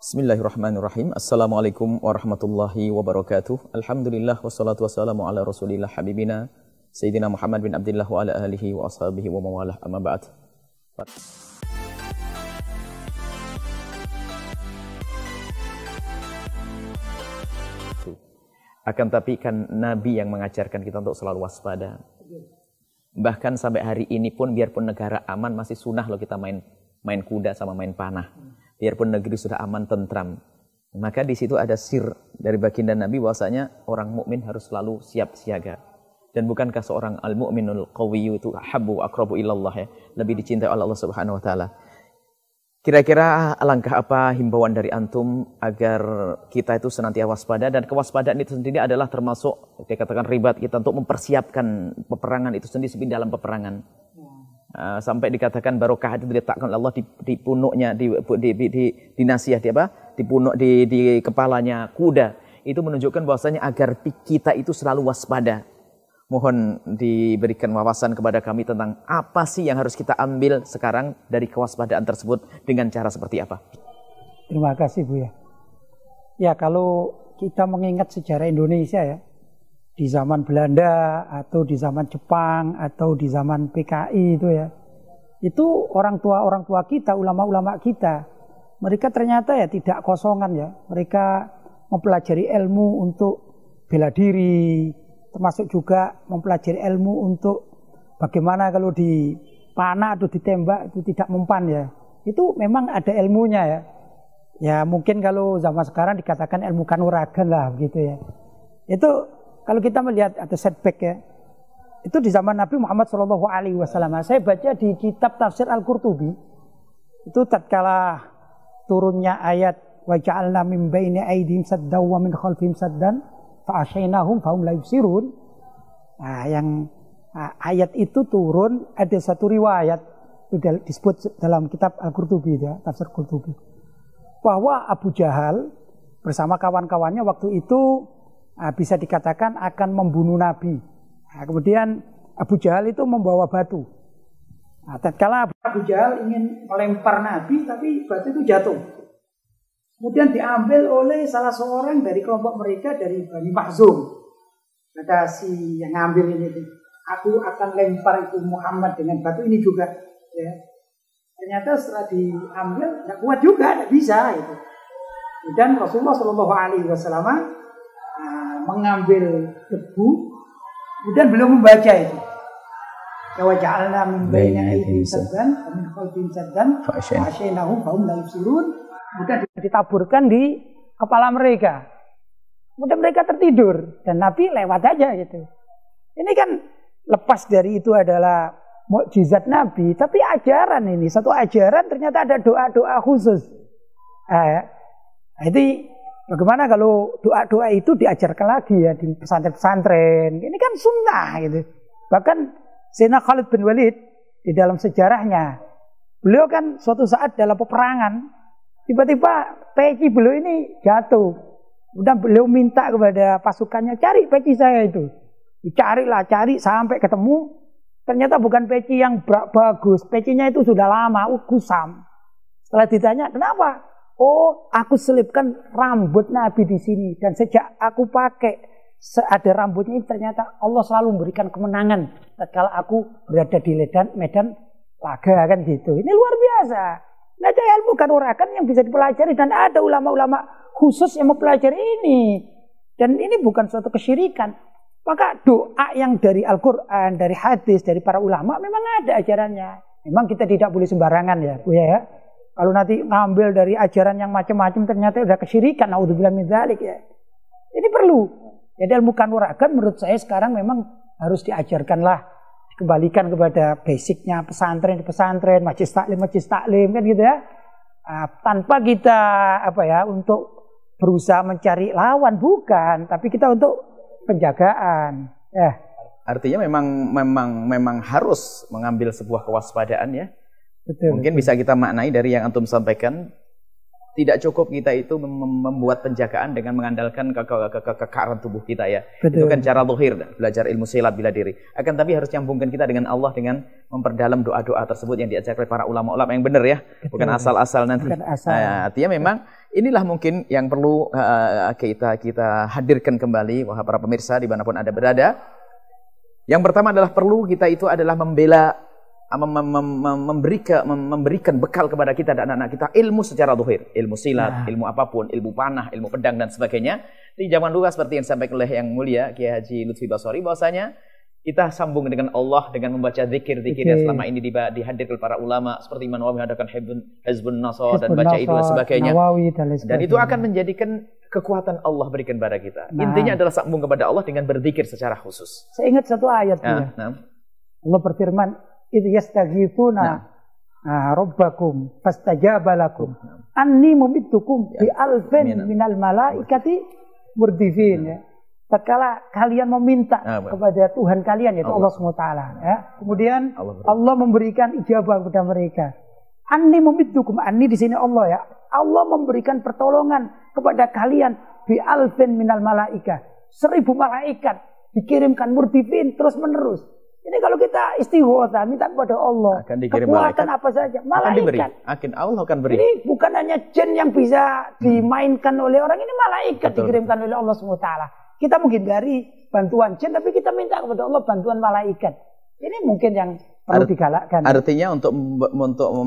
Bismillahirrahmanirrahim. Assalamualaikum warahmatullahi wabarakatuh. Alhamdulillah wassalatu wassalamu ala Rasulillah habibina Sayyidina Muhammad bin Abdullah wa ala alihi wa ashabihi wa mawalah amma ba'd. Akan tapi kan Nabi yang mengajarkan kita untuk selalu waspada. Bahkan sampai hari ini pun biarpun negara aman masih sunnah loh kita main kuda sama main panah. Biarpun negeri sudah aman, tentram. Maka di situ ada sir dari baginda Nabi bahwasanya orang mukmin harus selalu siap siaga. Dan bukankah seorang al-mu'minul qawiyyu itu habbu aqrabu ilallah ya, lebih dicintai oleh Allah Subhanahu wa taala. Kira-kira alangkah apa himbauan dari antum agar kita itu senantiasa waspada, dan kewaspadaan itu sendiri adalah termasuk dikatakan ribat kita untuk mempersiapkan peperangan itu sendiri dalam peperangan. Sampai dikatakan barokah itu diletakkan Allah di punuknya, di nasiyah, di punuk, di kepalanya kuda. Itu menunjukkan bahwasanya agar kita itu selalu waspada. Mohon diberikan wawasan kepada kami tentang apa sih yang harus kita ambil sekarang dari kewaspadaan tersebut dengan cara seperti apa? Terima kasih Bu ya. Ya, kalau kita mengingat sejarah Indonesia ya, di zaman Belanda atau di zaman Jepang atau di zaman PKI itu ya, itu orang tua kita, ulama-ulama kita, mereka ternyata ya tidak kosongan ya, mereka mempelajari ilmu untuk bela diri, termasuk juga mempelajari ilmu untuk bagaimana kalau dipanah atau ditembak itu tidak mempan ya, itu memang ada ilmunya ya. Ya mungkin kalau zaman sekarang dikatakan ilmu kanuragan lah begitu ya. Itu kalau kita melihat ada setback ya, itu di zaman Nabi Muhammad SAW. Saya baca di kitab tafsir Al-Qurtubi, itu tatkala turunnya ayat wa ja'alna min baini aydihim saddan wa min khalfihim saddan fa asyainahum fahum la yubsirun. Ayat itu turun, ada satu riwayat itu disebut dalam kitab Al-Qurtubi ya, tafsir Qurtubi, bahwa Abu Jahal bersama kawan-kawannya waktu itu bisa dikatakan akan membunuh Nabi. Kemudian Abu Jahal itu membawa batu. Tatkala Abu Jahal ingin melempar Nabi, tapi batu itu jatuh. Kemudian diambil oleh salah seorang dari kelompok mereka dari Bani Makhzum. Kata si yang ngambil ini, aku akan lempar itu Muhammad dengan batu ini juga. Ya. Ternyata setelah diambil tidak kuat juga, tidak bisa. Gitu. Dan Rasulullah SAW mengambil debu, kemudian belum membaca itu. Wa ja'alna min baini aydihim saddan wa min khalfihim saddan fa asyainahum fahum la yubsirun. Kemudian ditaburkan di kepala mereka. Kemudian mereka tertidur dan Nabi lewat aja gitu. Ini kan lepas dari itu adalah mukjizat Nabi, tapi ajaran ini, satu ajaran ternyata ada doa-doa khusus. Jadi bagaimana kalau doa-doa itu diajarkan lagi ya di pesantren-pesantren? Ini kan sunnah gitu. Bahkan Sayyidina Khalid bin Walid di dalam sejarahnya, beliau kan suatu saat dalam peperangan, tiba-tiba peci beliau ini jatuh. Udah beliau minta kepada pasukannya, cari peci saya itu. Cari sampai ketemu. Ternyata bukan peci yang bagus, pecinya itu sudah lama, kusam. Setelah ditanya, kenapa? Oh, aku selipkan rambut Nabi di sini, dan sejak aku pakai ada rambutnya ini ternyata Allah selalu memberikan kemenangan tatkala aku berada di medan laga kan gitu. Ini luar biasa. Nah, ada ilmu kanuragan yang bisa dipelajari dan ada ulama-ulama khusus yang mempelajari ini. Dan ini bukan suatu kesyirikan. Maka doa yang dari Al-Quran, dari hadis, dari para ulama memang ada ajarannya. Memang kita tidak boleh sembarangan ya, Bu ya. Kalau nanti ngambil dari ajaran yang macam-macam ternyata udah kesyirikan, naudzubillah min dzalik ya. Ini perlu. Jadi ilmu kanuragan menurut saya sekarang memang harus diajarkanlah, dikembalikan kepada basicnya pesantren, majelis taklim kan gitu ya. Tanpa kita untuk berusaha mencari lawan, bukan, tapi kita untuk penjagaan. Ya. Artinya memang harus mengambil sebuah kewaspadaan ya. Betul, mungkin bisa kita maknai dari yang antum sampaikan, tidak cukup kita itu membuat penjagaan dengan mengandalkan kekakaran tubuh kita ya. Betul. Itu kan cara zahir, belajar ilmu silat bela diri. Akan tapi harus nyambungkan kita dengan Allah dengan memperdalam doa-doa tersebut yang diajarkan oleh para ulama-ulama yang benar ya. Betul. Bukan asal-asal nanti. Bukan asal. Artinya memang inilah mungkin yang perlu kita hadirkan kembali, wahai para pemirsa dimanapun Anda berada. Yang pertama adalah perlu kita itu adalah memberikan bekal kepada kita dan anak-anak kita ilmu secara zahir, ilmu silat, ilmu apapun, ilmu panah, ilmu pedang dan sebagainya. Di zaman dulu seperti yang disampaikan oleh Yang Mulia Kiai Haji Lutfi Basori, bahwasanya kita sambung dengan Allah dengan membaca zikir-zikir yang selama ini dihadirkan para ulama seperti Imam Nawawi mengadakan Hizbun Nasr dan baca itu dan sebagainya. Dan itu akan menjadikan kekuatan Allah berikan kepada kita. Intinya adalah sambung kepada Allah dengan berzikir secara khusus. Saya ingat satu ayat Allah berfirman, "Idz yastaghithuna rabbakum fastajaba lakum anni mumiddukum bi alfin minal malaikati murdifin." Ya. Tatkala kalian meminta kepada Tuhan kalian, yaitu Allah SWT, ya. Kemudian Allah memberikan ijabah kepada mereka. Anni mumiddukum, anni di sini Allah, ya. Allah memberikan pertolongan kepada kalian bi alfin minal malaika. 1000 malaikat dikirimkan murdifin terus menerus. Ini kalau kita istighotsah minta kepada Allah, kekuatan apa saja, malaikat. Allah akan beri. Ini bukan hanya jin yang bisa dimainkan oleh orang, ini malaikat dikirimkan oleh Allah SWT. Kita menghindari bantuan jin, tapi kita minta kepada Allah bantuan malaikat. Ini mungkin yang perlu digalakkan. Artinya untuk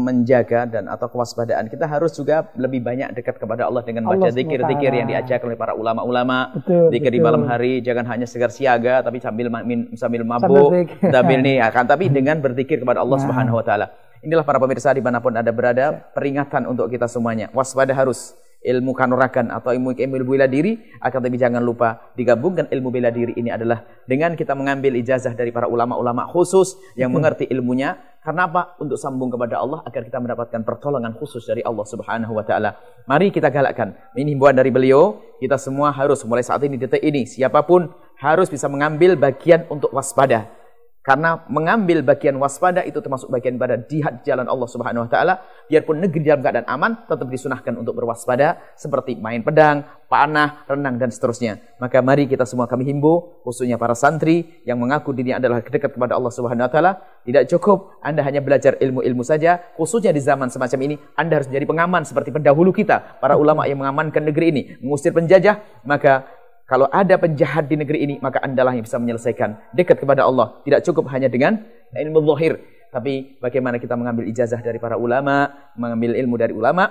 menjaga dan atau kewaspadaan, kita harus juga lebih banyak dekat kepada Allah dengan baca zikir-zikir yang diajarkan oleh para ulama-ulama. Zikir di malam hari, jangan hanya segar siaga, tapi sambil mabuk, tapi dengan berzikir kepada Allah Subhanahu Wa Taala. Inilah para pemirsa dimanapun Anda berada, peringatan untuk kita semuanya. Waspada harus. Ilmu kanuragan atau ilmu bela diri, akan tapi jangan lupa digabungkan ilmu bela diri ini adalah dengan kita mengambil ijazah dari para ulama-ulama khusus yang mengerti ilmunya. Karena apa? Untuk sambung kepada Allah agar kita mendapatkan pertolongan khusus dari Allah Subhanahu Wa Taala. Mari kita galakkan. Ini himbauan dari beliau. Kita semua harus mulai saat ini, detik ini, siapapun harus bisa mengambil bagian untuk waspada. Karena mengambil bagian waspada itu termasuk bagian pada jihad jalan Allah Subhanahu Wa Taala. Biarpun negeri dalam keadaan aman, tetap disunahkan untuk berwaspada seperti main pedang, panah, renang dan seterusnya. Maka mari kita semua kami himbau, khususnya para santri yang mengaku dirinya adalah dekat kepada Allah Subhanahu Wa Taala. Tidak cukup Anda hanya belajar ilmu-ilmu saja, khususnya di zaman semacam ini Anda harus menjadi pengaman seperti pendahulu kita, para ulama yang mengamankan negeri ini, mengusir penjajah. Maka kalau ada penjahat di negeri ini, maka Anda lah yang bisa menyelesaikan. Dekat kepada Allah. Tidak cukup hanya dengan ilmu zahir. Tapi bagaimana kita mengambil ijazah dari para ulama, mengambil ilmu dari ulama,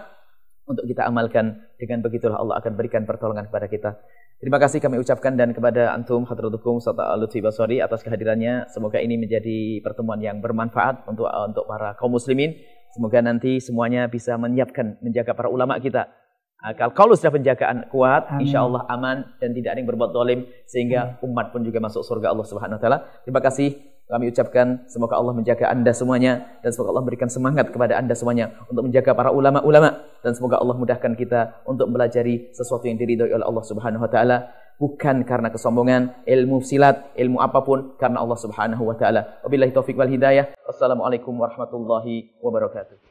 untuk kita amalkan. Dengan begitulah Allah akan berikan pertolongan kepada kita. Terima kasih kami ucapkan dan kepada Antum Hadratukum serta Lutfi Basori atas kehadirannya. Semoga ini menjadi pertemuan yang bermanfaat untuk para kaum muslimin. Semoga nanti semuanya bisa menjaga para ulama kita. Kalau sudah penjagaan kuat, insya Allah aman dan tidak ada yang berbuat zalim sehingga umat pun juga masuk surga Allah Subhanahu Wa Taala. Terima kasih kami ucapkan, semoga Allah menjaga Anda semuanya dan semoga Allah berikan semangat kepada Anda semuanya untuk menjaga para ulama-ulama dan semoga Allah mudahkan kita untuk belajari sesuatu yang diridhoi oleh Allah Subhanahu Wa Taala, bukan karena kesombongan, ilmu silat, ilmu apapun, karena Allah Subhanahu Wa Taala. Wabillahi taufiq wal hidayah. Wassalamualaikum warahmatullahi wabarakatuh.